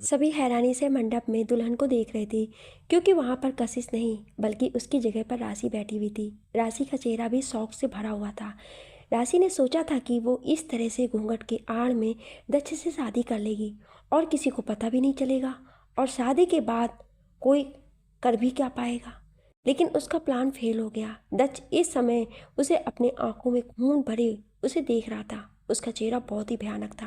सभी हैरानी से मंडप में दुल्हन को देख रहे थे, क्योंकि वहां पर कशिश नहीं बल्कि उसकी जगह पर राशि बैठी हुई थी। राशि का चेहरा भी शौक से भरा हुआ था। राशि ने सोचा था कि वो इस तरह से घूंघट के आड़ में दक्ष से शादी कर लेगी और किसी को पता भी नहीं चलेगा, और शादी के बाद कोई कर भी क्या पाएगा। लेकिन उसका प्लान फेल हो गया। दक्ष इस समय उसे अपने आंखों में खून भरे उसे देख रहा था। उसका चेहरा बहुत ही भयानक था।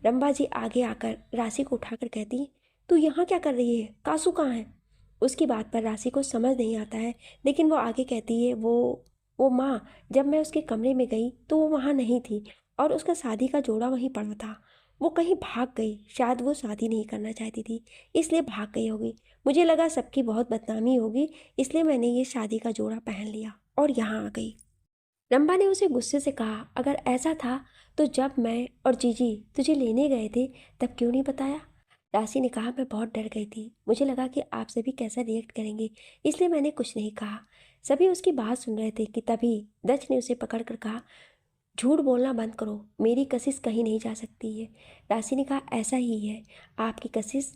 रंबा जी आगे आकर राशि को उठाकर कहती, तू यहाँ क्या कर रही है? कासू कहाँ है? उसकी बात पर राशि को समझ नहीं आता है, लेकिन वो आगे कहती है, वो माँ, जब मैं उसके कमरे में गई तो वो वहाँ नहीं थी और उसका शादी का जोड़ा वहीं पड़ा था। वो कहीं भाग गई, शायद वो शादी नहीं करना चाहती थी, इसलिए भाग गई होगी। मुझे लगा सबकी बहुत बदनामी होगी, इसलिए मैंने ये शादी का जोड़ा पहन लिया और यहाँ आ गई। रंबा ने उसे गुस्से से कहा, अगर ऐसा था तो जब मैं और जीजी तुझे लेने गए थे तब क्यों नहीं बताया? राशि ने कहा, मैं बहुत डर गई थी, मुझे लगा कि आप सभी कैसा रिएक्ट करेंगे, इसलिए मैंने कुछ नहीं कहा। सभी उसकी बात सुन रहे थे कि तभी दक्ष ने उसे पकड़कर कहा, झूठ बोलना बंद करो, मेरी कशिश कहीं नहीं जा सकती है। राशि ने कहा, ऐसा ही है, आपकी कशिश,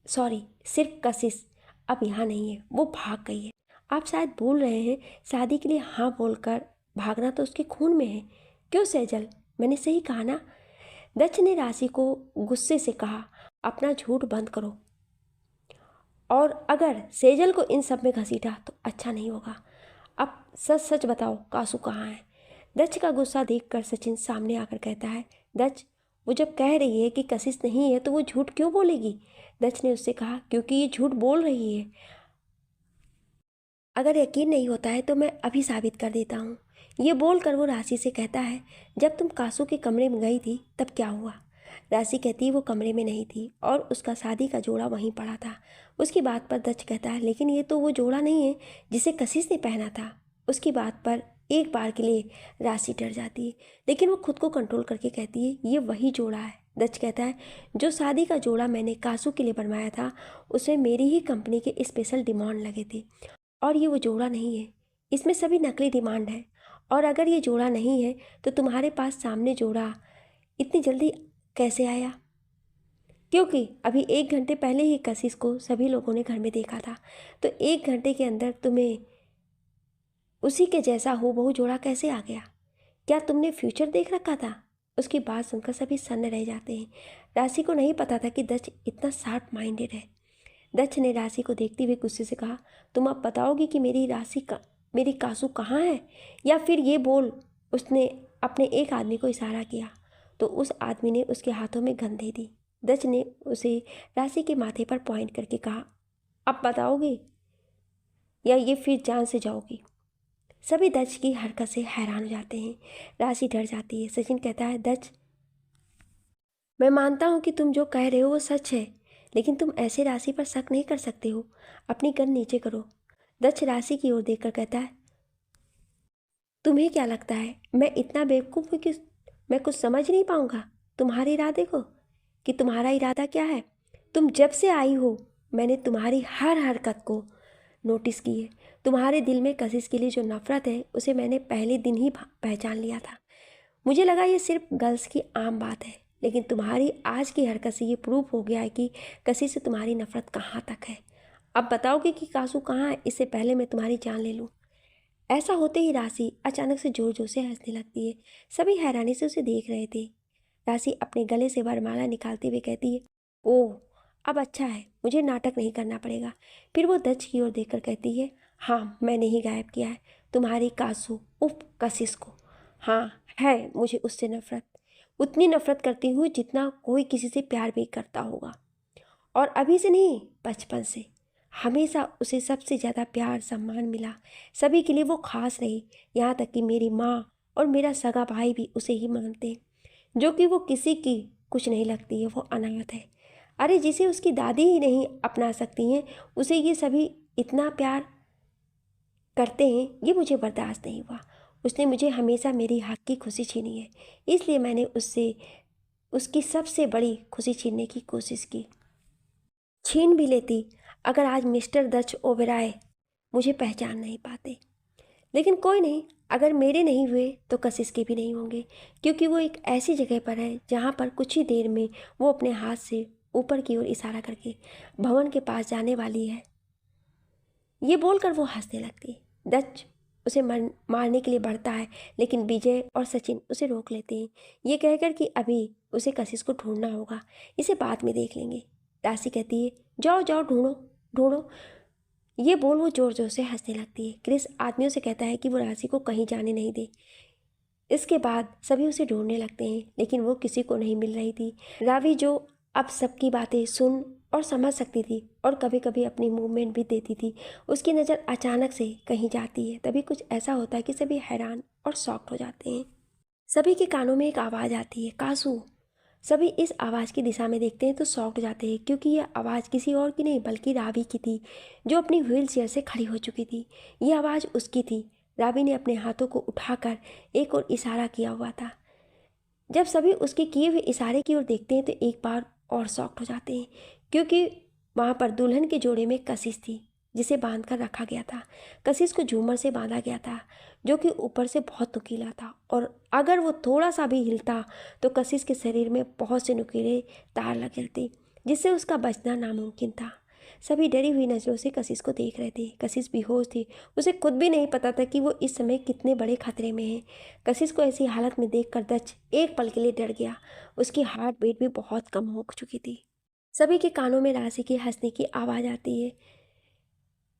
सॉरी, सिर्फ कशिश अब यहाँ नहीं है, वो भाग गई है। आप शायद भूल रहे हैं, शादी के लिए हाँ बोलकर भागना तो उसके खून में है। क्यों सेजल, मैंने सही कहा ना? दक्ष ने राशि को गुस्से से कहा, अपना झूठ बंद करो, और अगर सेजल को इन सब में घसीटा तो अच्छा नहीं होगा। अब सच सच बताओ, कासू कहाँ है? दक्ष का गुस्सा देखकर सचिन सामने आकर कहता है, दक्ष, वो जब कह रही है कि कशिश नहीं है तो वो झूठ क्यों बोलेगी? दक्ष ने उससे कहा, क्योंकि ये झूठ बोल रही है। अगर यकीन नहीं होता है तो मैं अभी साबित कर देता हूँ। ये बोलकर वो राशि से कहता है, जब तुम कासू के कमरे में गई थी तब क्या हुआ? राशि कहती, वो कमरे में नहीं थी और उसका शादी का जोड़ा वहीं पड़ा था। उसकी बात पर दक्ष कहता है, लेकिन ये तो वो जोड़ा नहीं है जिसे कशिश ने पहना था। उसकी बात पर एक बार के लिए राशि डर जाती है, लेकिन वो खुद को कंट्रोल करके कहती है, ये वही जोड़ा है। दक्ष कहता है, जो शादी का जोड़ा मैंने कासू के लिए बनवाया था उसमें मेरी ही कंपनी के स्पेशल डिमांड लगे थे, और ये वो जोड़ा नहीं है, इसमें सभी नकली डिमांड है। और अगर ये जोड़ा नहीं है तो तुम्हारे पास सामने जोड़ा इतनी जल्दी कैसे आया? क्योंकि अभी 1 घंटे पहले ही कशिश को सभी लोगों ने घर में देखा था, तो 1 घंटे के अंदर तुम्हें उसी के जैसा हूबहू जोड़ा कैसे आ गया? क्या तुमने फ्यूचर देख रखा था? उसकी बात सुनकर सभी सन्न रह जाते हैं। राशि को नहीं पता था कि दक्ष इतना शार्प माइंडेड है। दक्ष ने राशि को देखते हुए गुस्से से कहा, तुम अब बताओगी कि मेरी कासू कहाँ है, या फिर ये बोल। उसने अपने एक आदमी को इशारा किया तो उस आदमी ने उसके हाथों में गन दे दी। दक्ष ने उसे राशि के माथे पर पॉइंट करके कहा, अब बताओगी या ये फिर जान से जाओगी? सभी दक्ष की हरकत से हैरान हो जाते हैं। राशि डर जाती है। सचिन कहता है, दक्ष, मैं मानता हूँ कि तुम जो कह रहे हो वो सच है, लेकिन तुम ऐसे राशि पर शक नहीं कर सकते हो। अपनी गन नीचे करो। दक्ष राशि की ओर देखकर कहता है, तुम्हें क्या लगता है मैं इतना बेवकूफ़ हूँ कि मैं कुछ समझ नहीं पाऊंगा तुम्हारे इरादे को, कि तुम्हारा इरादा क्या है? तुम जब से आई हो मैंने तुम्हारी हर हरकत को नोटिस की है। तुम्हारे दिल में कशिश के लिए जो नफरत है उसे मैंने पहले दिन ही पहचान लिया था। मुझे लगा ये सिर्फ गर्ल्स की आम बात है, लेकिन तुम्हारी आज की हरकत से ये प्रूफ हो गया है कि कशिश से तुम्हारी नफरत कहाँ तक है। अब बताओगे कि कासू कहाँ है, इससे पहले मैं तुम्हारी जान ले लूँ। ऐसा होते ही राशि अचानक से जोर जोर से हंसने लगती है। सभी हैरानी से उसे देख रहे थे। राशि अपने गले से वरमाला निकालते हुए कहती है, ओह, अब अच्छा है, मुझे नाटक नहीं करना पड़ेगा। फिर वो दक्ष की ओर देखकर कहती है, हाँ, मैंने ही गायब किया है तुम्हारी कासू उफ कशिश को। हाँ, है मुझे उससे नफरत, उतनी नफरत करती हूँ जितना कोई किसी से प्यार भी करता होगा। और अभी से नहीं, बचपन से हमेशा उसे सबसे ज़्यादा प्यार सम्मान मिला। सभी के लिए वो खास रही, यहाँ तक कि मेरी माँ और मेरा सगा भाई भी उसे ही मानते हैं, जो कि वो किसी की कुछ नहीं लगती है, वो अनाथ है। अरे, जिसे उसकी दादी ही नहीं अपना सकती हैं उसे ये सभी इतना प्यार करते हैं, ये मुझे बर्दाश्त नहीं हुआ। उसने मुझे हमेशा मेरी हक की खुशी छीनी है, इसलिए मैंने उससे उसकी सबसे बड़ी खुशी छीनने की कोशिश की। छीन भी लेती अगर आज मिस्टर दक्ष ओबेरॉय मुझे पहचान नहीं पाते। लेकिन कोई नहीं, अगर मेरे नहीं हुए तो कशिश के भी नहीं होंगे, क्योंकि वो एक ऐसी जगह पर है जहाँ पर कुछ ही देर में वो अपने हाथ से ऊपर की ओर इशारा करके, भवन के पास जाने वाली है। ये बोलकर वो हंसने लगती। दच उसे मारने के लिए बढ़ता है, लेकिन विजय और सचिन उसे रोक लेते हैं, ये कहकर कि अभी उसे कशिश को ढूंढना होगा, इसे बाद में देख लेंगे। राशि कहती है, जाओ जाओ, ढूंढो ढूंढो। ये बोल वो जोर जोर से हंसने लगती है। क्रिस आदमियों से कहता है कि वो राशि को कहीं जाने नहीं दे। इसके बाद सभी उसे ढूंढने लगते हैं, लेकिन वो किसी को नहीं मिल रही थी। रावी, जो अब सबकी बातें सुन और समझ सकती थी और कभी कभी अपनी मूवमेंट भी देती थी, उसकी नज़र अचानक से कहीं जाती है। तभी कुछ ऐसा होता है कि सभी हैरान और शॉक्ड हो जाते हैं। सभी के कानों में एक आवाज़ आती है, कासू। सभी इस आवाज़ की दिशा में देखते हैं तो शॉक्ड जाते हैं, क्योंकि यह आवाज़ किसी और की नहीं बल्कि रावी की थी, जो अपनी व्हील चेयर से खड़ी हो चुकी थी। यह आवाज़ उसकी थी। रावी ने अपने हाथों को उठाकर एक और इशारा किया हुआ था। जब सभी उसके किए हुए इशारे की ओर देखते हैं तो एक बार और शॉक्ड हो जाते हैं, क्योंकि वहाँ पर दुल्हन के जोड़े में कशिश थी, जिसे बांध कर रखा गया था। कशिश को झूमर से बांधा गया था, जो कि ऊपर से बहुत नुकीला था, और अगर वो थोड़ा सा भी हिलता तो कशिश के शरीर में बहुत से नुकीले तार लग जाते, जिससे उसका बचना नामुमकिन था। सभी डरी हुई नज़रों से कशिश को देख रहे थे। कशिश बेहोश थी। उसे खुद भी नहीं पता था कि वो इस समय कितने बड़े खतरे में है। कशिश को ऐसी हालत में देखकर दच एक पल के लिए डर गया। उसकी हार्ट बीट भी बहुत कम हो चुकी थी। सभी के कानों में राशि के हंसने की आवाज़ आती है।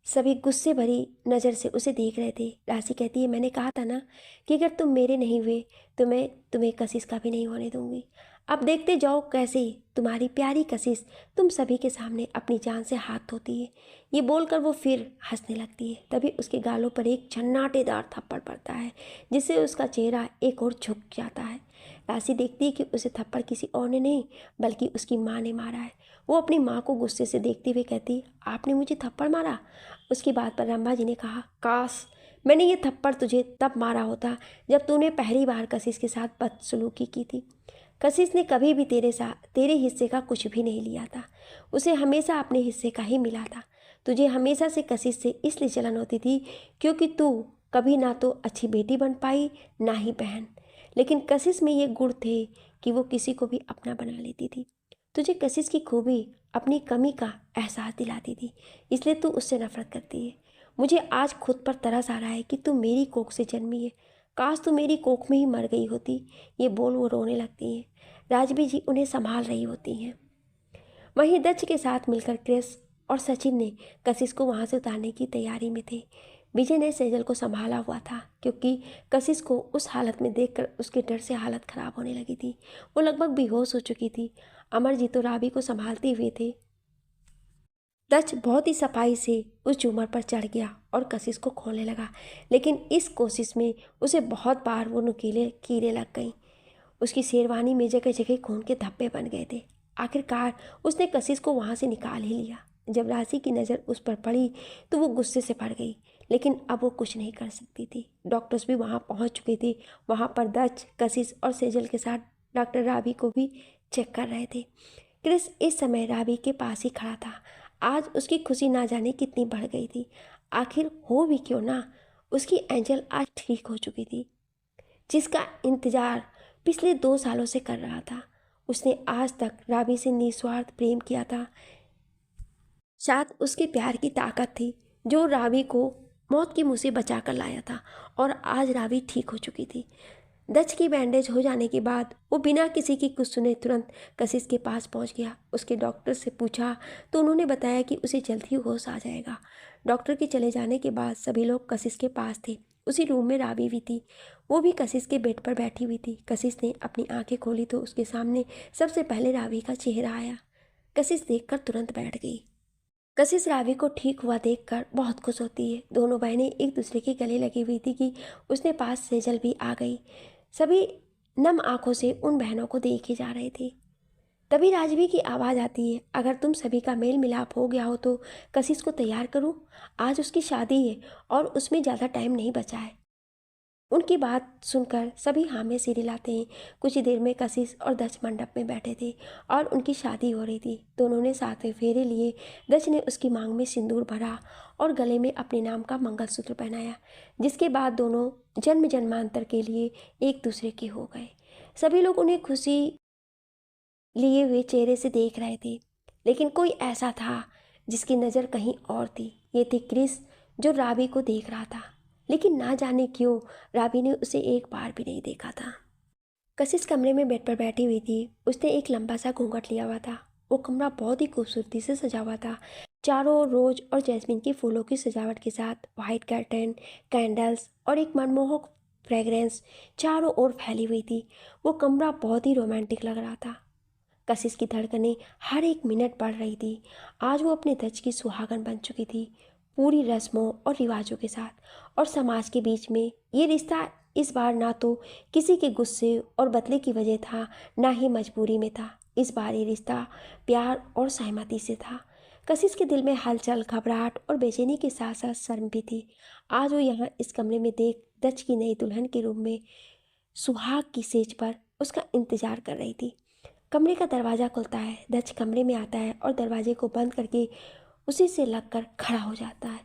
सभी गुस्से भरी नज़र से उसे देख रहे थे। राशि कहती है, मैंने कहा था ना कि अगर तुम मेरे नहीं हुए तो मैं तुम्हें कशिश का भी नहीं होने दूंगी। अब देखते जाओ कैसे तुम्हारी प्यारी कशिश तुम सभी के सामने अपनी जान से हाथ धोती है। ये बोलकर वो फिर हंसने लगती है। तभी उसके गालों पर एक झन्नाटेदार थप्पड़ पड़ता है, जिससे उसका चेहरा एक और झुक जाता है। राशि देखती है कि उसे थप्पड़ किसी और ने नहीं बल्कि उसकी माँ ने मारा है। वो अपनी माँ को गुस्से से देखते हुए कहती, आपने मुझे थप्पड़ मारा? उसकी बात पर रंभा जी ने कहा, काश मैंने ये थप्पड़ तुझे तब मारा होता जब तूने पहली बार कशिश के साथ बदसलूकी की थी। कशिश ने कभी भी तेरे हिस्से का कुछ भी नहीं लिया था। उसे हमेशा अपने हिस्से का ही मिला था। तुझे हमेशा से कशिश से इसलिए जलन होती थी क्योंकि तू कभी ना तो अच्छी बेटी बन पाई ना ही बहन। लेकिन कशिश में ये गुण थे कि वो किसी को भी अपना बना लेती थी। तुझे कशिश की खूबी अपनी कमी का एहसास दिलाती थी, इसलिए तू उससे नफरत करती है। मुझे आज खुद पर तरस आ रहा है कि तू मेरी कोख से जन्मी है। काश तू मेरी कोख में ही मर गई होती। ये बोल वो रोने लगती हैं। राजबी जी उन्हें संभाल रही होती हैं। वहीं दक्ष के साथ मिलकर क्रिस और सचिन ने कशिश को वहाँ से उतारने की तैयारी में थे। विजय ने सेजल को संभाला हुआ था, क्योंकि कशिश को उस हालत में देखकर उसके डर से हालत खराब होने लगी थी। वो लगभग बेहोश हो चुकी थी। अमरजीत तो रावी को संभालते हुए थे। दक्ष बहुत ही सफाई से उस झूमर पर चढ़ गया और कशिश को खोलने लगा, लेकिन इस कोशिश में उसे बहुत बार वो नुकीले कीड़े लग गईं। उसकी शेरवानी में जगह जगह खून के धब्बे बन गए थे। आखिरकार उसने कशिश को वहाँ से निकाल ही लिया। जब राशि की नज़र उस पर पड़ी तो वो गुस्से से भर गई, लेकिन अब वो कुछ नहीं कर सकती थी। डॉक्टर्स भी वहाँ पहुँच चुके थे। वहाँ पर दक्ष, कशिश और सेजल के साथ डॉक्टर रावी को भी चेक कर रहे थे। क्रिस इस समय रावी के पास ही खड़ा था। आज उसकी खुशी ना जाने कितनी बढ़ गई थी। आखिर हो भी क्यों ना, उसकी एंजल आज ठीक हो चुकी थी, जिसका इंतजार पिछले 2 सालों से कर रहा था। उसने आज तक रावी से निस्वार्थ प्रेम किया था। शायद उसके प्यार की ताकत थी जो रावी को मौत के मुंह से बचा कर लाया था, और आज रावी ठीक हो चुकी थी। दक्ष की बैंडेज हो जाने के बाद वो बिना किसी की कुछ सुने तुरंत कशिश के पास पहुंच गया। उसके डॉक्टर से पूछा तो उन्होंने बताया कि उसे जल्द ही होश आ जाएगा। डॉक्टर के चले जाने के बाद सभी लोग कशिश के पास थे। उसी रूम में रावी भी थी। वो भी कशिश के बेड पर बैठी हुई थी। कशिश ने अपनी आंखें खोली तो उसके सामने सबसे पहले रावी का चेहरा आया। कशिश देखकर तुरंत बैठ गई। कशिश रावी को ठीक हुआ देखकर बहुत खुश होती है। दोनों बहनें एक दूसरे के गले लगी हुई थी कि उसने पास सेजल भी आ गई। सभी नम आंखों से उन बहनों को देखे जा रहे थे। तभी राजवी की आवाज़ आती है, अगर तुम सभी का मेल मिलाप हो गया हो तो कशिश को तैयार करो। आज उसकी शादी है और उसमें ज़्यादा टाइम नहीं बचा है। उनकी बात सुनकर सभी हाँ में सिर हिलाते हैं। कुछ ही देर में कशिश और दक्ष मंडप में बैठे थे और उनकी शादी हो रही थी। दोनों ने साथ में फेरे लिए। दक्ष ने उसकी मांग में सिंदूर भरा और गले में अपने नाम का मंगलसूत्र पहनाया, जिसके बाद दोनों जन्म जन्मांतर के लिए एक दूसरे के हो गए। सभी लोग उन्हें खुशी लिए हुए चेहरे से देख रहे थे, लेकिन कोई ऐसा था जिसकी नज़र कहीं और थी। ये थी क्रिस, जो राबी को देख रहा था, लेकिन ना जाने क्यों राबी ने उसे एक बार भी नहीं देखा था। कशिश कमरे में बेड पर बैठी हुई थी। उसने एक लंबा सा घूंघट लिया हुआ था। वो कमरा बहुत ही खूबसूरती से सजा हुआ था। चारों ओर रोज और जैस्मिन की फूलों की सजावट के साथ वाइट कर्टन, कैंडल्स और एक मनमोहक फ्रेग्रेंस चारों ओर फैली हुई थी। वो कमरा बहुत ही रोमांटिक लग रहा था। कशिश की धड़कनें हर एक मिनट बढ़ रही थी। आज वो अपने दज की सुहागन बन चुकी थी, पूरी रस्मों और रिवाजों के साथ। और समाज के बीच में ये रिश्ता इस बार ना तो किसी के गुस्से और बदले की वजह था, ना ही मजबूरी में था। इस बार ये रिश्ता प्यार और सहमति से था। कशिश के दिल में हलचल, घबराहट और बेचैनी के साथ साथ शर्म भी थी। आज वो यहाँ इस कमरे में देख दज की नई दुल्हन के रूप में सुहाग की सेज पर उसका इंतजार कर रही थी। कमरे का दरवाज़ा खुलता है। दज कमरे में आता है और दरवाजे को बंद करके उसी से लगकर खड़ा हो जाता है।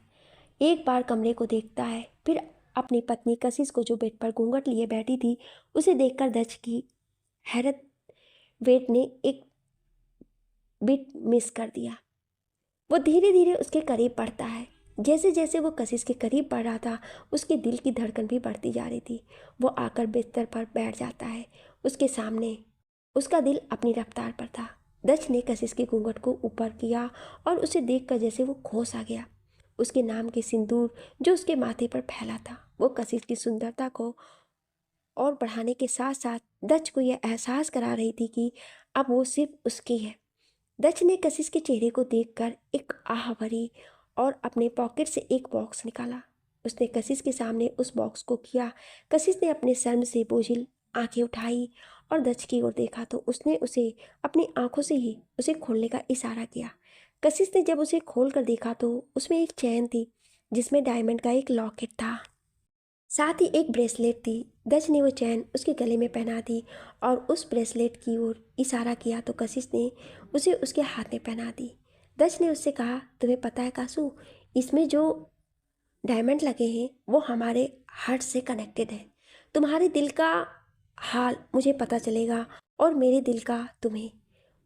एक बार कमरे को देखता है, फिर अपनी पत्नी कशिश को जो बेड पर घूंघट लिए बैठी थी उसे देखकर दज की हैरत वेट ने एक बिट मिस कर दिया। वो धीरे धीरे उसके करीब बढ़ता है। जैसे जैसे वो कशिश के करीब बढ़ रहा था, उसके दिल की धड़कन भी बढ़ती जा रही थी। वो आकर बिस्तर पर बैठ जाता है उसके सामने। उसका दिल अपनी रफ्तार पर था। दक्ष ने कशिश के घूंघट को ऊपर किया और उसे देखकर जैसे वो होश आ गया। उसके नाम के सिंदूर जो उसके माथे पर फैला था, वो कशिश की सुंदरता को और बढ़ाने के साथ साथ दक्ष को यह एहसास करा रही थी कि अब वो सिर्फ उसकी है। दक्ष ने कशिश के चेहरे को देखकर एक आह भरी और अपने पॉकेट से एक बॉक्स निकाला। उसने कशिश के सामने उस बॉक्स को किया। कशिश ने अपने शर्म से बोझिल आंखें उठाई और दक्ष की ओर देखा तो उसने उसे अपनी आंखों से ही उसे खोलने का इशारा किया। कशिश ने जब उसे खोल कर देखा तो उसमें एक चैन थी जिसमें डायमंड का एक लॉकेट था, साथ ही एक ब्रेसलेट थी। दज ने वो चैन उसके गले में पहना दी और उस ब्रेसलेट की ओर इशारा किया तो कशिश ने उसे उसके हाथ में पहना दी। दज ने उससे कहा, तुम्हें पता है कासू, इसमें जो डायमंड लगे हैं वो हमारे हार्ट से कनेक्टेड है। तुम्हारे दिल का हाल मुझे पता चलेगा और मेरे दिल का तुम्हें।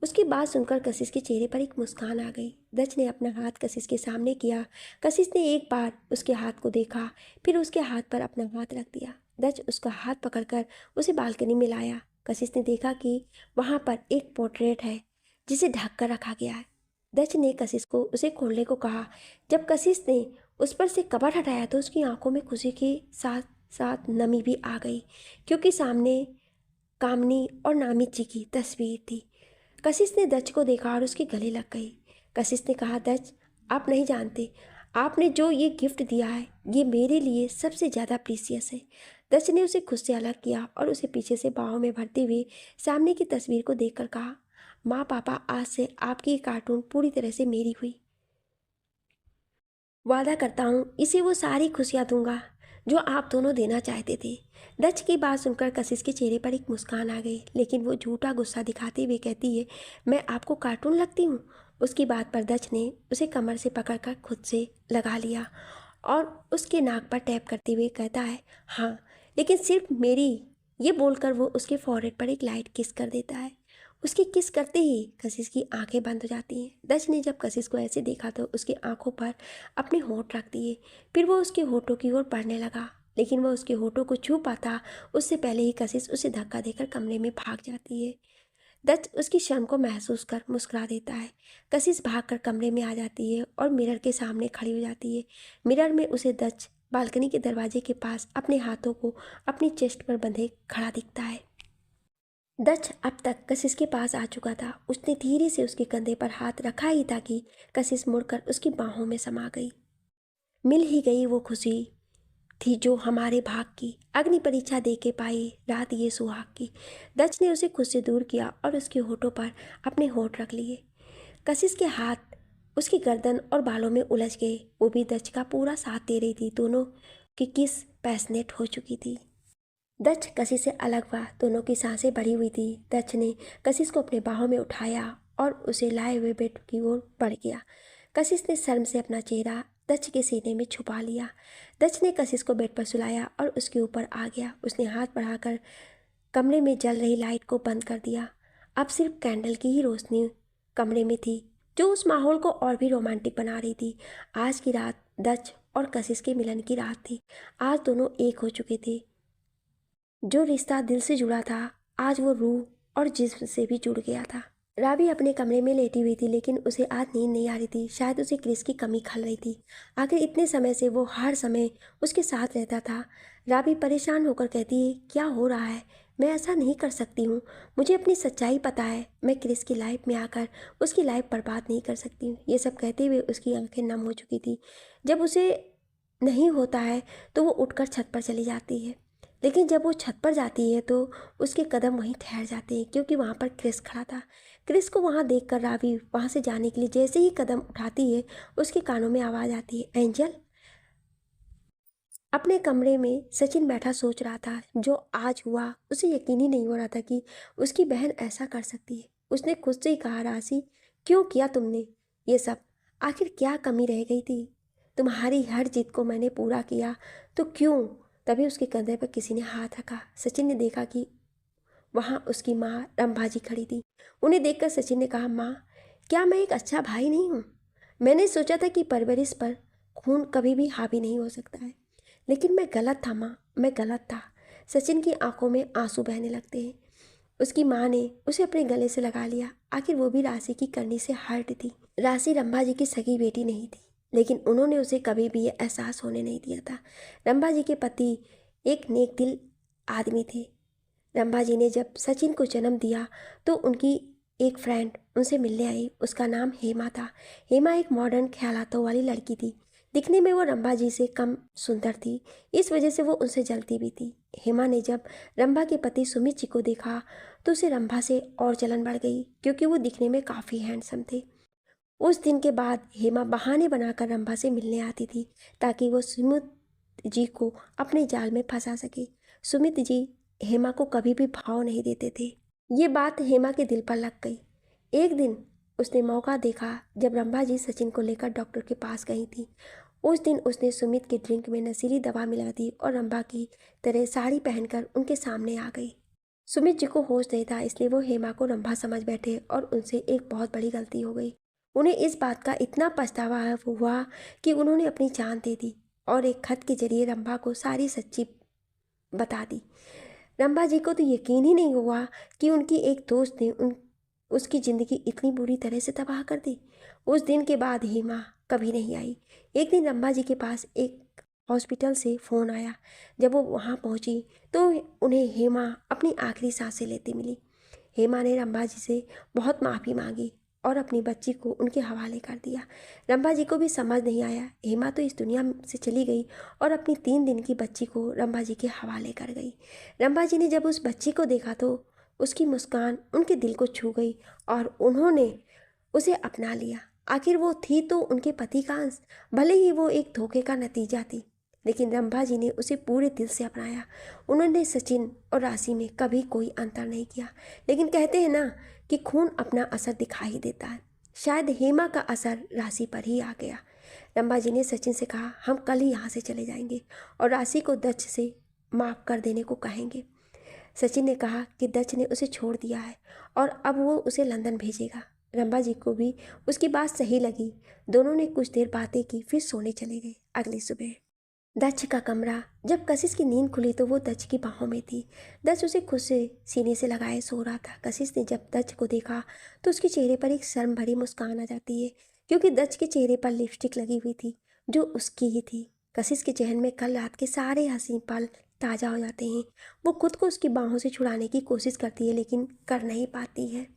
उसकी बात सुनकर कशिश के चेहरे पर एक मुस्कान आ गई। दज ने अपना हाथ कशिश के सामने किया। कशिश ने एक बार उसके हाथ को देखा, फिर उसके हाथ पर अपना हाथ रख दिया। दज उसका हाथ पकड़कर उसे बालकनी में लाया। कशिश ने देखा कि वहाँ पर एक पोर्ट्रेट है जिसे ढक कर रखा गया है। दज ने कशिश को उसे खोलने को कहा। जब कशिश ने उस पर से कवर हटाया तो उसकी आंखों में खुशी के साथ साथ नमी भी आ गई, क्योंकि सामने कामनी और नामित जी की तस्वीर थी। कशिश ने दज को देखा और उसके गले लग गई। कशिश ने कहा, दज, आप नहीं जानते, आपने जो ये गिफ्ट दिया है ये मेरे लिए सबसे ज़्यादा प्रीसियस है। दज ने उसे खुद से अलग किया और उसे पीछे से बाहों में भरते हुए सामने की तस्वीर को देखकर कहा, माँ पापा, आज से आपकी ये कार्टून पूरी तरह से मेरी हुई। वादा करता हूँ इसे वो सारी खुशियाँ दूंगा जो आप दोनों देना चाहते थे। दक्ष की बात सुनकर कशिश के चेहरे पर एक मुस्कान आ गई, लेकिन वो झूठा गुस्सा दिखाते हुए कहती है, मैं आपको कार्टून लगती हूँ? उसकी बात पर दक्ष ने उसे कमर से पकड़कर खुद से लगा लिया और उसके नाक पर टैप करते हुए कहता है, हाँ, लेकिन सिर्फ मेरी। ये बोलकर वो उसके फॉरहेड पर एक लाइट किस कर देता है। उसकी किस करते ही कशिश की आंखें बंद हो जाती हैं। दज ने जब कशिश को ऐसे देखा तो उसकी आंखों पर अपने होंठ रख दिए। फिर वो उसके होठों की ओर बढ़ने लगा, लेकिन वह उसके होठों को छू पाता उससे पहले ही कशिश उसे धक्का देकर कमरे में भाग जाती है। दज उसकी शर्म को महसूस कर मुस्कुरा देता है। कशिश भागकर कमरे में आ जाती है और मिरर के सामने खड़ी हो जाती है। मिरर में उसे दज बालकनी के दरवाजे के पास अपने हाथों को अपनी चेस्ट पर बंधे खड़ा दिखता है। दक्ष अब तक कशिश के पास आ चुका था। उसने धीरे से उसके कंधे पर हाथ रखा ही था कि कशिश मुड़कर उसकी बाहों में समा गई। मिल ही गई वो खुशी थी जो हमारे भाग की, अग्नि परीक्षा दे के पाई रात ये सुहाग की। दक्ष ने उसे खुद से दूर किया और उसके होठों पर अपने होठ रख लिए। कशिश के हाथ उसकी गर्दन और बालों में उलझ गए। वो भी दक्ष का पूरा साथ दे रही थी। दोनों की किस पैशनेट हो चुकी थी। दक्ष कशिश से अलग हुआ। दोनों की सांसें बढ़ी हुई थी। दक्ष ने कशिश को अपने बाहों में उठाया और उसे लाए हुए बेड की ओर बढ़ गया। कशिश ने शर्म से अपना चेहरा दक्ष के सीने में छुपा लिया। दक्ष ने कशिश को बेड पर सुलाया और उसके ऊपर आ गया। उसने हाथ बढ़ाकर कमरे में जल रही लाइट को बंद कर दिया। अब सिर्फ कैंडल की ही रोशनी कमरे में थी, जो उस माहौल को और भी रोमांटिक बना रही थी। आज की रात दच और कशिश के मिलन की रात थी। आज दोनों एक हो चुके थे। जो रिश्ता दिल से जुड़ा था, आज वो रूह और जिस्म से भी जुड़ गया था। रावी अपने कमरे में लेटी हुई थी, लेकिन उसे आज नींद नहीं आ रही थी। शायद उसे क्रिस की कमी खल रही थी। आखिर इतने समय से वो हर समय उसके साथ रहता था। रावी परेशान होकर कहती है, क्या हो रहा है? मैं ऐसा नहीं कर सकती हूँ। मुझे अपनी सच्चाई पता है। मैं क्रिस की लाइफ में आकर उसकी लाइफ बर्बाद नहीं कर सकती हूँ। ये सब कहते हुए उसकी आंखें नम हो चुकी थी। जब उसे नहीं होता है तो वो उठकर छत पर चली जाती है, लेकिन जब वो छत पर जाती है तो उसके कदम वहीं ठहर जाते हैं, क्योंकि वहाँ पर क्रिस खड़ा था। क्रिस को वहाँ देखकर रावी वहाँ से जाने के लिए जैसे ही कदम उठाती है, उसके कानों में आवाज़ आती है, एंजल। अपने कमरे में सचिन बैठा सोच रहा था। जो आज हुआ उसे यकीन ही नहीं हो रहा था कि उसकी बहन ऐसा कर सकती है। उसने खुद से ही कहा, राशि क्यों किया तुमने ये सब? आखिर क्या कमी रह गई थी? तुम्हारी हर जिद को मैंने पूरा किया तो क्यों? तभी उसके कंधे पर किसी ने हाथ रखा। सचिन ने देखा कि वहाँ उसकी माँ रंभाजी खड़ी थी। उन्हें देखकर सचिन ने कहा, माँ, क्या मैं एक अच्छा भाई नहीं हूँ? मैंने सोचा था कि परवरिश पर खून कभी भी हावी नहीं हो सकता है, लेकिन मैं गलत था माँ, मैं गलत था। सचिन की आंखों में आंसू बहने लगते हैं। उसकी माँ ने उसे अपने गले से लगा लिया। आखिर वो भी राशि की करनी से हर्ट थी। राशि रंभाजी की सगी बेटी नहीं थी, लेकिन उन्होंने उसे कभी भी ये एहसास होने नहीं दिया था। रंभाजी के पति एक नेक दिल आदमी थे। रंभाजी ने जब सचिन को जन्म दिया तो उनकी एक फ्रेंड उनसे मिलने आई। उसका नाम हेमा था। हेमा एक मॉडर्न ख्यालातों वाली लड़की थी। दिखने में वो रंभाजी से कम सुंदर थी, इस वजह से वो उनसे जलती भी थी। हेमा ने जब रंभा के पति सुमित जी को देखा तो उसे रंभा से और जलन बढ़ गई, क्योंकि वो दिखने में काफ़ी हैंडसम थे। उस दिन के बाद हेमा बहाने बनाकर रंभा से मिलने आती थी, ताकि वो सुमित जी को अपने जाल में फंसा सके। सुमित जी हेमा को कभी भी भाव नहीं देते थे। ये बात हेमा के दिल पर लग गई। एक दिन उसने मौका देखा जब रंभा जी सचिन को लेकर डॉक्टर के पास गई थी। उस दिन उसने सुमित के ड्रिंक में नशीली दवा मिला दी और रंभा की तरह साड़ी पहनकर उनके सामने आ गई। सुमित जी को होश नहीं था, इसलिए वो हेमा को रंभा समझ बैठे और उनसे एक बहुत बड़ी गलती हो गई। उन्हें इस बात का इतना पछतावा हुआ कि उन्होंने अपनी जान दे दी और एक खत के जरिए रंभा को सारी सच्ची बता दी। रंभा जी को तो यकीन ही नहीं हुआ कि उनकी एक दोस्त ने उसकी ज़िंदगी इतनी बुरी तरह से तबाह कर दी। उस दिन के बाद हेमा कभी नहीं आई। एक दिन रंभा जी के पास एक हॉस्पिटल से फ़ोन आया। जब वो वहाँ पहुँची तो उन्हें हेमा अपनी आखिरी सांसें लेती मिली। हेमा ने रंभा जी से बहुत माफ़ी मांगी और अपनी बच्ची को उनके हवाले कर दिया। रंभा जी को भी समझ नहीं आया। हेमा तो इस दुनिया से चली गई और अपनी 3 दिन की बच्ची को रंभा जी के हवाले कर गई। रंभा जी ने जब उस बच्ची को देखा तो उसकी मुस्कान उनके दिल को छू गई और उन्होंने उसे अपना लिया। आखिर वो थी तो उनके पति का अंश, भले ही वो एक धोखे का नतीजा थी, लेकिन रंभा जी ने उसे पूरे दिल से अपनाया। उन्होंने सचिन और राशि में कभी कोई अंतर नहीं किया। लेकिन कहते हैं ना कि खून अपना असर दिखा ही देता है। शायद हेमा का असर राशि पर ही आ गया। रंभा जी ने सचिन से कहा, हम कल ही यहाँ से चले जाएंगे और राशि को दच से माफ़ कर देने को कहेंगे। सचिन ने कहा कि दच ने उसे छोड़ दिया है और अब वो उसे लंदन भेजेगा। रंभा जी को भी उसकी बात सही लगी। दोनों ने कुछ देर बातें की, फिर सोने चले गए। अगली सुबह दक्ष का कमरा। जब कशिश की नींद खुली तो वो दक्ष की बाहों में थी। दक्ष उसे खुद से सीने से लगाए सो रहा था। कशिश ने जब दक्ष को देखा तो उसके चेहरे पर एक शर्म भरी मुस्कान आ जाती है, क्योंकि दक्ष के चेहरे पर लिपस्टिक लगी हुई थी जो उसकी ही थी। कशिश के जहन में कल रात के सारे हसीन पल ताज़ा हो जाते हैं। वो खुद को उसकी बाहों से छुड़ाने की कोशिश करती है, लेकिन कर नहीं पाती है।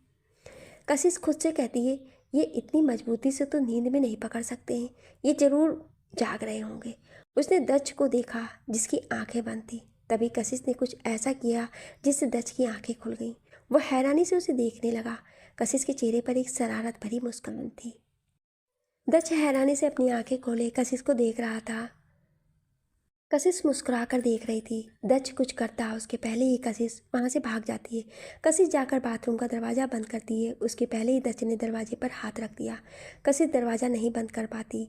कशिश खुद से कहती है, ये इतनी मजबूती से तो नींद में नहीं पकड़ सकते हैं, ये जरूर जाग रहे होंगे। उसने दक्ष को देखा जिसकी आंखें बंद थी। तभी कशिश ने कुछ ऐसा किया जिससे दक्ष की आंखें खुल गईं। वह हैरानी से उसे देखने लगा। कशिश के चेहरे पर एक शरारत भरी मुस्कान थी। दक्ष हैरानी से अपनी आंखें खोले कशिश को देख रहा था। कशिश मुस्कुराकर देख रही थी। दक्ष कुछ करता उसके पहले ही कशिश वहाँ से भाग जाती है। कशिश जाकर बाथरूम का दरवाज़ा बंद करती है। उसके पहले ही दक्ष ने दरवाजे पर हाथ रख दिया। कशिश दरवाज़ा नहीं बंद कर पाती।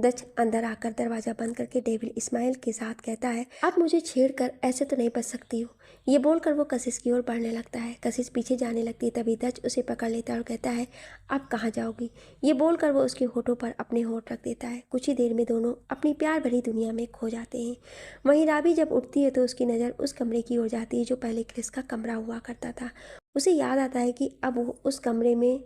दच अंदर आकर दरवाज़ा बंद करके डेविड इस्माइल के साथ कहता है, आप मुझे छेड़कर ऐसे तो नहीं बच सकती हो। ये बोलकर वो कशिश की ओर बढ़ने लगता है। कशिश पीछे जाने लगती है, तभी दच उसे पकड़ लेता है और कहता है, आप कहाँ जाओगी। ये बोलकर वो उसके होठों पर अपने होठ रख देता है। कुछ ही देर में दोनों अपनी प्यार भरी दुनिया में खो जाते हैं। वहीं राबी जब उठती है तो उसकी नज़र उस कमरे की ओर जाती है जो पहले क्रिस का कमरा हुआ करता था। उसे याद आता है कि अब वो उस कमरे में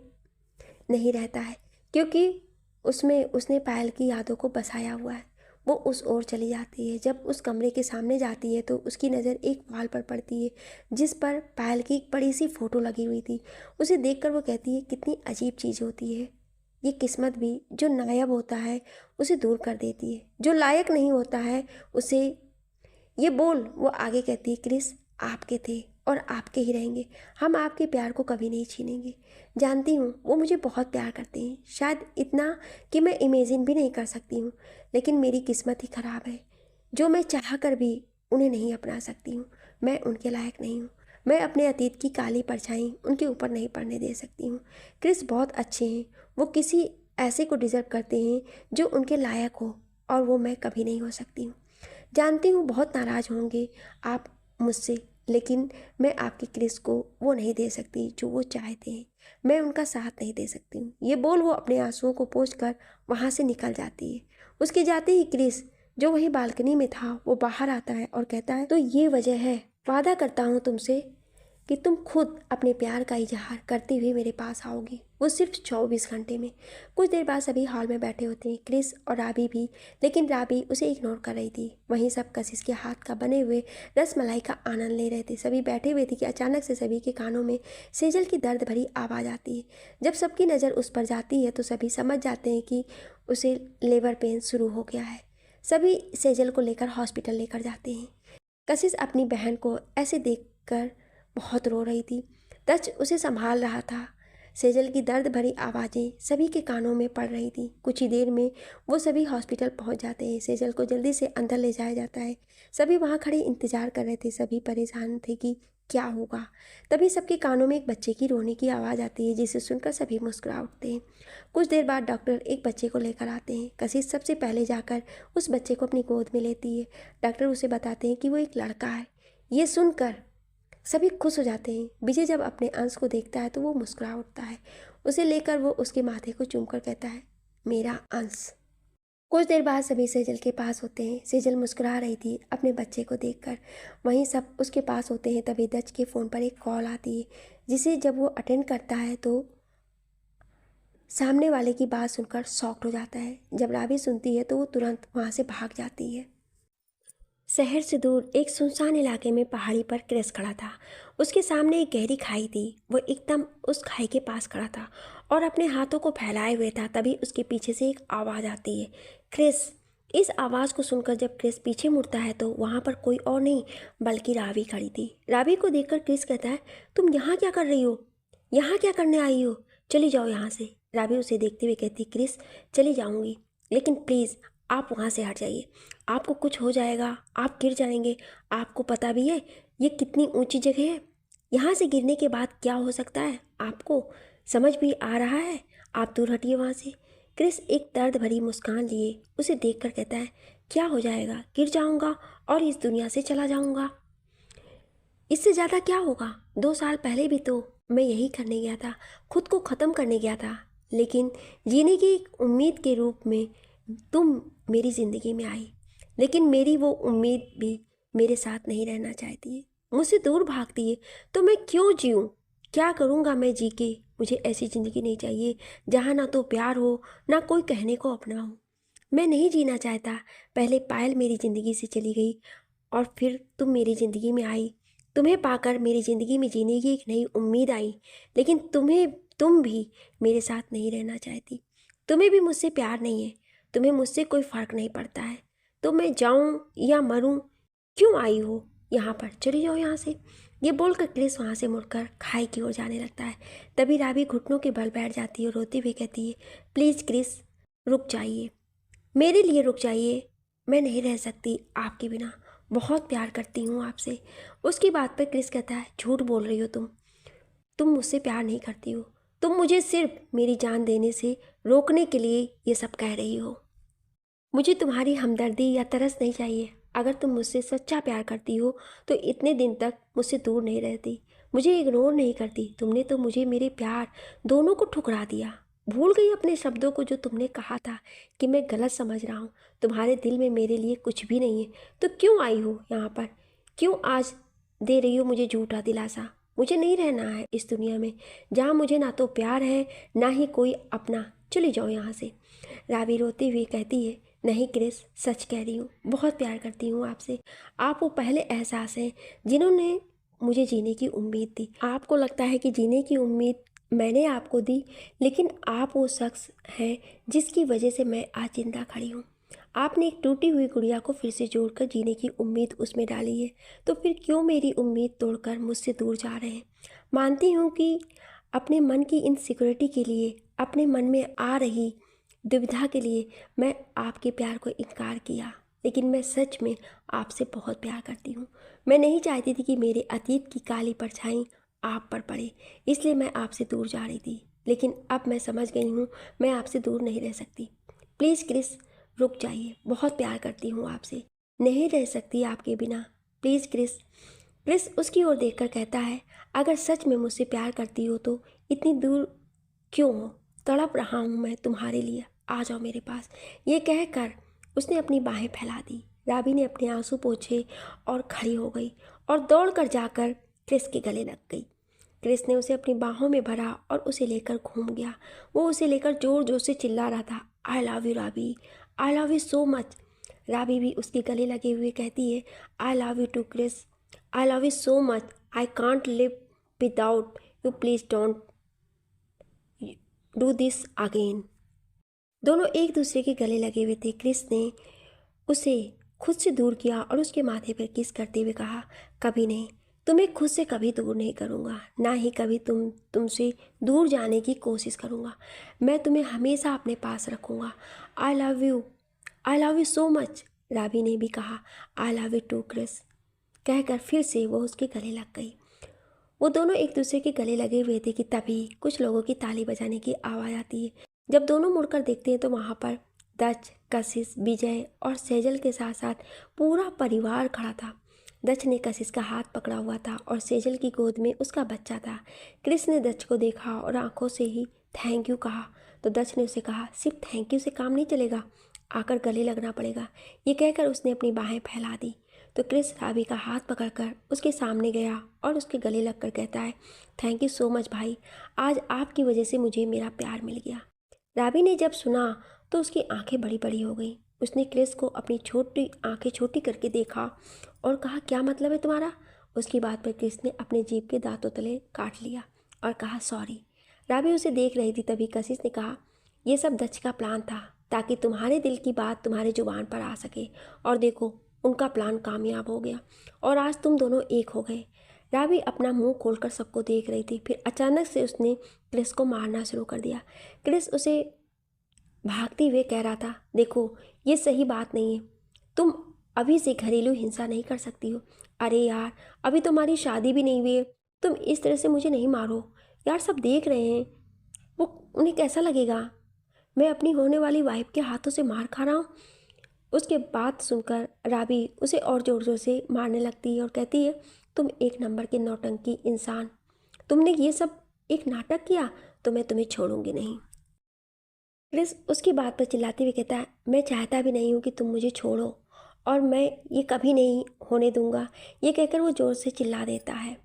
नहीं रहता है, क्योंकि उसमें उसने पायल की यादों को बसाया हुआ है। वो उस ओर चली जाती है। जब उस कमरे के सामने जाती है तो उसकी नज़र एक वॉल पर पड़ती है जिस पर पायल की एक बड़ी सी फ़ोटो लगी हुई थी। उसे देखकर वो कहती है, कितनी अजीब चीज़ होती है ये किस्मत भी, जो नायाब होता है उसे दूर कर देती है, जो लायक नहीं होता है उसे। ये बोल वो आगे कहती है, क्रिस आपके थे और आपके ही रहेंगे। हम आपके प्यार को कभी नहीं छीनेंगे। जानती हूँ वो मुझे बहुत प्यार करते हैं, शायद इतना कि मैं इमेजिन भी नहीं कर सकती हूँ। लेकिन मेरी किस्मत ही ख़राब है जो मैं चाह कर भी उन्हें नहीं अपना सकती हूँ। मैं उनके लायक नहीं हूँ। मैं अपने अतीत की काली परछाई उनके ऊपर नहीं पड़ने दे सकती हूँ। क्रिस बहुत अच्छे हैं, वो किसी ऐसे को डिज़र्व करते हैं जो उनके लायक हो, और वो मैं कभी नहीं हो सकती हूँ। जानती हूँ बहुत नाराज़ होंगे आप मुझसे, लेकिन मैं आपकी क्रिस को वो नहीं दे सकती जो वो चाहते हैं। मैं उनका साथ नहीं दे सकती हूँ। ये बोल वो अपने आंसुओं को पोंछकर वहाँ से निकल जाती है। उसके जाते ही क्रिस, जो वहीं बालकनी में था, वो बाहर आता है और कहता है, तो ये वजह है, वादा करता हूँ तुमसे कि तुम खुद अपने प्यार का इजहार करते हुए मेरे पास आओगी, वो सिर्फ 24 घंटे में। कुछ देर बाद सभी हॉल में बैठे होते हैं, क्रिस और राबी भी, लेकिन राबी उसे इग्नोर कर रही थी। वहीं सब कशिश के हाथ का बने हुए रसमलाई का आनंद ले रहे थे। सभी बैठे हुए थे कि अचानक से सभी के कानों में सेजल की दर्द भरी आवाज़ आती है। जब सबकी नज़र उस पर जाती है तो सभी समझ जाते हैं कि उसे लेबर पेन शुरू हो गया है। सभी सेजल को लेकर हॉस्पिटल लेकर जाते हैं। कशिश अपनी बहन को ऐसे देखकर बहुत रो रही थी। दच उसे संभाल रहा था। सेजल की दर्द भरी आवाज़ें सभी के कानों में पड़ रही थी। कुछ ही देर में वो सभी हॉस्पिटल पहुंच जाते हैं। सेजल को जल्दी से अंदर ले जाया जाता है। सभी वहां खड़े इंतजार कर रहे थे। सभी परेशान थे कि क्या होगा। तभी सबके कानों में एक बच्चे की रोने की आवाज़ आती है, जिसे सुनकर सभी मुस्कुरा उठते हैं। कुछ देर बाद डॉक्टर एक बच्चे को लेकर आते हैं। कशिश सबसे पहले जाकर उस बच्चे को अपनी गोद में लेती है। डॉक्टर उसे बताते हैं कि वो एक लड़का है। ये सुनकर सभी खुश हो जाते हैं। विजय जब अपने अंश को देखता है तो वो मुस्कुरा उठता है। उसे लेकर वो उसके माथे को चूमकर कहता है, मेरा अंश। कुछ देर बाद सभी सेजल के पास होते हैं। सेजल मुस्कुरा रही थी अपने बच्चे को देखकर। वहीं सब उसके पास होते हैं। तभी दच के फ़ोन पर एक कॉल आती है, जिसे जब वो अटेंड करता है तो सामने वाले की बात सुनकर शॉक्ड हो जाता है। जब राबी सुनती है तो वो तुरंत वहाँ से भाग जाती है। शहर से दूर एक सुनसान इलाके में पहाड़ी पर क्रिस खड़ा था। उसके सामने एक गहरी खाई थी। वो एकदम उस खाई के पास खड़ा था और अपने हाथों को फैलाए हुए था। तभी उसके पीछे से एक आवाज़ आती है, क्रिस। इस आवाज़ को सुनकर जब क्रिस पीछे मुड़ता है तो वहाँ पर कोई और नहीं बल्कि रावी खड़ी थी। रावी को देखकर क्रिस कहता है, तुम यहाँ क्या कर रही हो? यहाँ क्या करने आई हो? चली जाओ यहाँ से। रावी उसे देखते हुए कहती, क्रिस चली जाऊँगी, लेकिन प्लीज़ आप वहाँ से हट जाइए। आपको कुछ हो जाएगा, आप गिर जाएंगे। आपको पता भी है ये कितनी ऊंची जगह है। यहाँ से गिरने के बाद क्या हो सकता है आपको समझ भी आ रहा है? आप दूर हटिए वहाँ से। क्रिस एक दर्द भरी मुस्कान लिए उसे देखकर कहता है, क्या हो जाएगा? गिर जाऊँगा और इस दुनिया से चला जाऊँगा। इससे ज़्यादा क्या होगा? 2 साल पहले भी तो मैं यही करने गया था, खुद को ख़त्म करने गया था। लेकिन जीने की एक उम्मीद के रूप में तुम मेरी ज़िंदगी में आई, लेकिन मेरी वो उम्मीद भी मेरे साथ नहीं रहना चाहती है, मुझसे दूर भागती है। तो मैं क्यों जीऊँ? क्या करूँगा मैं जी के? मुझे ऐसी ज़िंदगी नहीं चाहिए जहाँ ना तो प्यार हो, ना कोई कहने को अपना हो। मैं नहीं जीना चाहता। पहले पायल मेरी ज़िंदगी से चली गई और फिर तुम मेरी ज़िंदगी में आई। तुम्हें पाकर मेरी ज़िंदगी में जीने की एक नई उम्मीद आई, लेकिन तुम भी मेरे साथ नहीं रहना चाहती। तुम्हें भी मुझसे प्यार नहीं है, तुम्हें मुझसे कोई फ़र्क नहीं पड़ता है। तो मैं जाऊं या मरूं? क्यों आई हो यहाँ पर? चली जाओ यहाँ से। ये बोलकर क्रिस वहाँ से मुड़कर खाई की ओर जाने लगता है। तभी रावी घुटनों के बल बैठ जाती है और रोती हुई कहती है, प्लीज़ क्रिस रुक जाइए, मेरे लिए रुक जाइए। मैं नहीं रह सकती आपके बिना, बहुत प्यार करती हूँ आपसे। उसकी बात पर क्रिस कहता है, झूठ बोल रही हो तुम मुझसे प्यार नहीं करती हो। तुम मुझे सिर्फ मेरी जान देने से रोकने के लिए ये सब कह रही हो। मुझे तुम्हारी हमदर्दी या तरस नहीं चाहिए। अगर तुम मुझसे सच्चा प्यार करती हो तो इतने दिन तक मुझसे दूर नहीं रहती, मुझे इग्नोर नहीं करती। तुमने तो मुझे, मेरे प्यार दोनों को ठुकरा दिया। भूल गई अपने शब्दों को जो तुमने कहा था कि मैं गलत समझ रहा हूँ। तुम्हारे दिल में मेरे लिए कुछ भी नहीं है तो क्यों आई हो यहाँ पर? क्यों आज दे रही हो मुझे झूठा दिलासा? मुझे नहीं रहना है इस दुनिया में जहाँ मुझे ना तो प्यार है ना ही कोई अपना। चली जाओ यहाँ से। रावी रोती हुई कहती है, नहीं क्रिस, सच कह रही हूँ, बहुत प्यार करती हूँ आपसे। आप वो पहले एहसास हैं जिन्होंने मुझे जीने की उम्मीद दी। आपको लगता है कि जीने की उम्मीद मैंने आपको दी, लेकिन आप वो शख्स हैं जिसकी वजह से मैं आज जिंदा खड़ी हूँ। आपने एक टूटी हुई गुड़िया को फिर से जोड़कर जीने की उम्मीद उसमें डाली है, तो फिर क्यों मेरी उम्मीद तोड़कर मुझसे दूर जा रहे हैं? मानती हूँ कि अपने मन की इनसिक्योरिटी के लिए, अपने मन में आ रही दुविधा के लिए मैं आपके प्यार को इनकार किया, लेकिन मैं सच में आपसे बहुत प्यार करती हूँ। मैं नहीं चाहती थी कि मेरे अतीत की काली परछाई आप पर पड़े, इसलिए मैं आपसे दूर जा रही थी। लेकिन अब मैं समझ गई हूँ मैं आपसे दूर नहीं रह सकती। प्लीज़ क्रिस, रुक जाइए, बहुत प्यार करती हूँ आपसे, नहीं रह सकती आपके बिना। Please Chris. क्रिस उसकी ओर देखकर कहता है, अगर सच में मुझसे प्यार करती हो तो इतनी दूर क्यों हो? तड़प रहा हूँ मैं तुम्हारे लिए, आ जाओ मेरे पास। ये कहकर उसने अपनी बाहें फैला दी। राबी ने अपने आंसू पोंछे और खड़ी हो गई और दौड़कर जाकर क्रिस के गले लग गई। क्रिस ने उसे अपनी बाहों में भरा और उसे लेकर घूम गया। वो उसे लेकर जोर जोर से चिल्ला रहा था, I love you Rabi, I love you so much. Rabi भी उसके गले लगे हुए कहती है, I love you too Chris, I love you so much, I can't live without you, please don't do this again. दोनों एक दूसरे के गले लगे हुए थे। क्रिस ने उसे खुद से दूर किया और उसके माथे पर किस करते हुए कहा, कभी नहीं, तुम्हें खुद से कभी दूर नहीं करूँगा, ना ही कभी तुमसे दूर जाने की कोशिश करूँगा। मैं तुम्हें हमेशा अपने पास रखूँगा। I love you, I love you so much. Rabi ने भी कहा, I love you too Chris, कहकर फिर से वो उसके गले लग गई। वो दोनों एक दूसरे के गले लगे हुए थे कि तभी कुछ लोगों की ताली बजाने की आवाज़ आती है। जब दोनों मुड़कर देखते हैं तो वहाँ पर दच, कशिश, विजय और सेजल के साथ साथ पूरा परिवार खड़ा था। दच ने कशिश का हाथ पकड़ा हुआ था और सेजल की गोद में उसका बच्चा था। क्रिस ने दच को देखा और आंखों से ही थैंक यू कहा तो दच ने उसे कहा, सिर्फ थैंक यू से काम नहीं चलेगा, आकर गले लगना पड़ेगा। ये कहकर उसने अपनी बाहें फैला दी तो क्रिस राबी का हाथ पकड़कर उसके सामने गया और उसके गले लगकर कहता है, थैंक यू सो मच भाई, आज आपकी वजह से मुझे मेरा प्यार मिल गया। राबी ने जब सुना तो उसकी आंखें बड़ी बड़ी हो गई। उसने क्रिस को अपनी छोटी आंखें छोटी करके देखा और कहा, क्या मतलब है तुम्हारा? उसकी बात पर क्रिस ने अपने जीभ के दांतों तले काट लिया और कहा, सॉरी। राबी उसे देख रही थी, तभी कशिश ने कहा, यह सब दच का प्लान था ताकि तुम्हारे दिल की बात तुम्हारे जुबान पर आ सके, और देखो उनका प्लान कामयाब हो गया और आज तुम दोनों एक हो गए। राबी अपना मुंह खोलकर सबको देख रही थी, फिर अचानक से उसने क्रिस को मारना शुरू कर दिया। क्रिस उसे भागते हुए कह रहा था, देखो ये सही बात नहीं है, तुम अभी से घरेलू हिंसा नहीं कर सकती हो। अरे यार, अभी तुम्हारी शादी भी नहीं हुई है, तुम इस तरह से मुझे नहीं मारो यार, सब देख रहे हैं, वो उन्हें कैसा लगेगा मैं अपनी होने वाली वाइफ के हाथों से मार खा रहा हूँ। उसके बात सुनकर राबी उसे और ज़ोर ज़ोर से मारने लगती है और कहती है, तुम एक नंबर के नौटंकी इंसान, तुमने ये सब एक नाटक किया तो मैं तुम्हें छोड़ूंगी नहीं। क्रिस उसकी बात पर चिल्लाते हुए कहता है, मैं चाहता भी नहीं हूँ कि तुम मुझे छोड़ो और मैं ये कभी नहीं होने दूंगा। ये कहकर वो ज़ोर से चिल्ला देता है।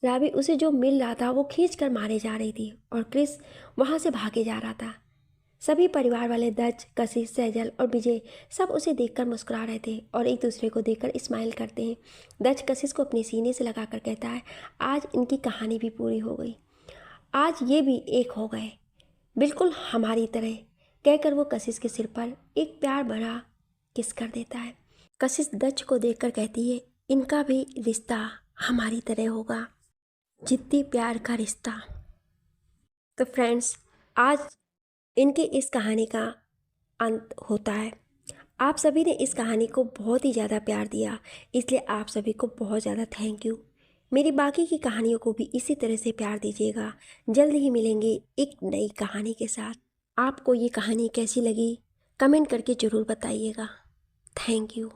राबी उसे जो मिल रहा था वो खींच कर मारे जा रही थी और क्रिस वहाँ से भागे जा रहा था। सभी परिवार वाले दच, कशिश, सैजल और विजय सब उसे देखकर मुस्कुरा रहे थे और एक दूसरे को देखकर स्माइल करते हैं। दच कशिश को अपने सीने से लगाकर कहता है, आज इनकी कहानी भी पूरी हो गई, आज ये भी एक हो गए, बिल्कुल हमारी तरह। कहकर वो कशिश के सिर पर एक प्यार भरा किस कर देता है। कशिश दच को देखकर कहती है, इनका भी रिश्ता हमारी तरह होगा, जिद्दी प्यार का रिश्ता। तो फ्रेंड्स, आज इनकी इस कहानी का अंत होता है। आप सभी ने इस कहानी को बहुत ही ज़्यादा प्यार दिया, इसलिए आप सभी को बहुत ज़्यादा थैंक यू। मेरी बाकी की कहानियों को भी इसी तरह से प्यार दीजिएगा। जल्द ही मिलेंगे एक नई कहानी के साथ। आपको ये कहानी कैसी लगी कमेंट करके ज़रूर बताइएगा। Thank you.